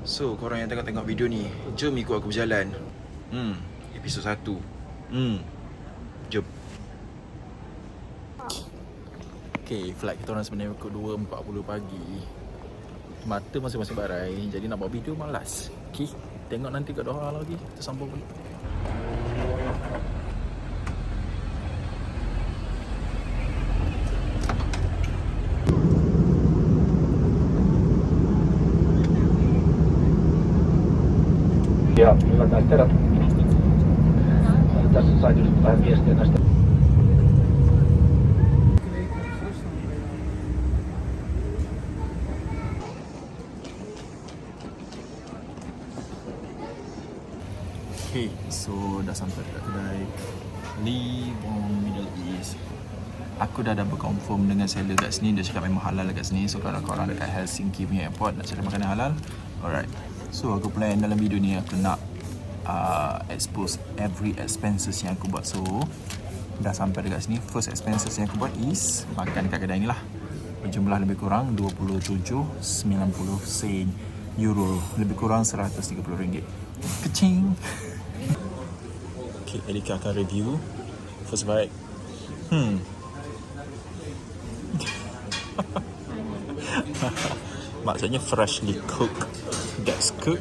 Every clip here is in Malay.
So, korang yang tengok video ni, jom ikut aku berjalan. Episod 1. Jom. Okay, flight kita orang sebenarnya pukul 2.40 pagi. Mata masing-masing barai, jadi nak buat video malas. Okay, tengok nanti kat Doha lagi. Kita sambung balik. Ja hyvät naiset herrat, tässä sain just vähän viestiä näistä. Okay, so dah sampai dekat kedai Livon Middle East. Aku dah double confirm dengan seller kat sini. Dia cakap memang halal kat sini. So kalau korang dekat Helsinki punya airport nak cari makanan halal, alright. So aku plan dalam video ni aku nak expose every expenses yang aku buat. So dah sampai dekat sini. First expenses yang aku buat is makan kat kedai ni lah. Berjumlah lebih kurang 27.90 sen euro, lebih kurang 130 ringgit. Kecing. Okay, Elika akan review first bite. Maksudnya freshly cooked. That's cooked.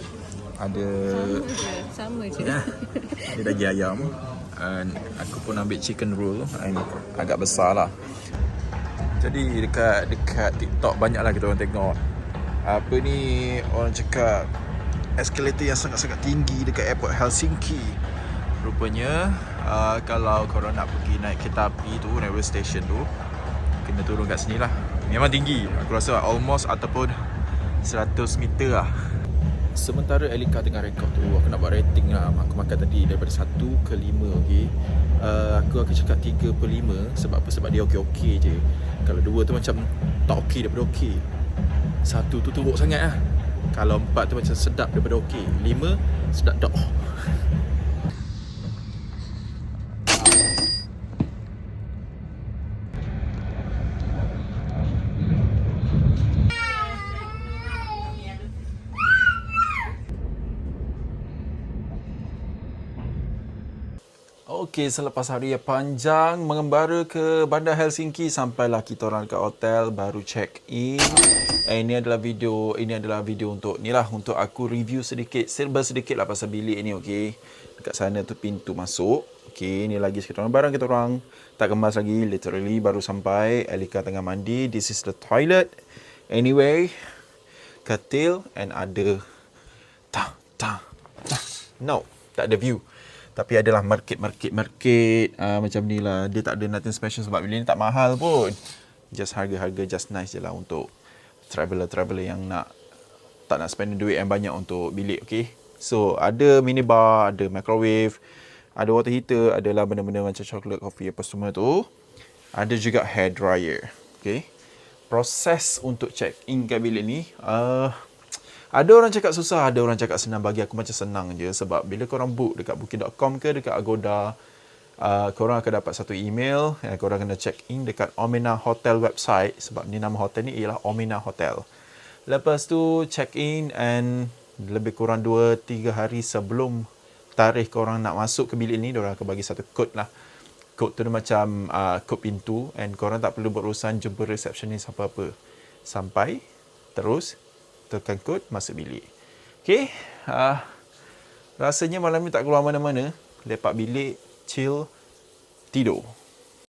Ada sama je. Ada daging ayam. And aku pun ambil chicken roll. Agak besar lah. Jadi dekat TikTok banyaklah kita orang tengok apa ni, orang cakap eskalator yang sangat-sangat tinggi dekat airport Helsinki. Rupanya kalau korang nak pergi naik kereta api tu, railway station tu, kena turun kat sini lah. Memang tinggi. Aku rasa almost ataupun 100 meter lah. Sementara Elika tengah rekod tu, aku nak buat rating lah. Aku makan tadi daripada 1 ke 5, okay. Aku akan cakap 3/5. Sebab apa? Sebab dia okey-okey je. Kalau 2 tu macam tak okey daripada okey. 1 tu teruk sangat lah. Kalau 4 tu macam sedap daripada okey. 5 sedap dah. Okey, selepas hari yang panjang mengembara ke bandar Helsinki, sampailah kita orang dekat hotel, baru check in. Ini adalah video untuk ni lah, untuk aku review sedikit, serba sedikit lah pasal bilik ni, okey. Dekat sana tu pintu masuk. Okey, ni lagi sekitar barang kita orang tak kemas lagi, literally baru sampai. Elika tengah mandi. This is the toilet. Anyway, katil and ada no, tak ada view. Tapi adalah market macam ni lah. Dia tak ada nothing special sebab bilik ni tak mahal pun. Just harga-harga just nice je lah untuk traveller yang tak nak spend duit yang banyak untuk bilik, okay. So ada minibar, ada microwave, ada water heater, adalah benda-benda macam chocolate, coffee apa semua tu. Ada juga hair dryer, okay. Proses untuk check in kat bilik ni, ada orang cakap susah, ada orang cakap senang. Bagi aku macam senang je. Sebab bila korang book dekat booking.com ke dekat Agoda, korang akan dapat satu email yang korang kena check in dekat Omena Hotel website. Sebab ni nama hotel ni ialah Omena Hotel. Lepas tu check in and lebih kurang 2-3 hari sebelum tarikh korang nak masuk ke bilik ni, diorang akan bagi satu kod lah. Kod tu macam kod pintu, and korang tak perlu berurusan jumpa receptionist apa-apa. Sampai terus tekan kod masuk bilik. Okay, rasanya malam ni tak keluar mana-mana. Lepak bilik, chill, tidur.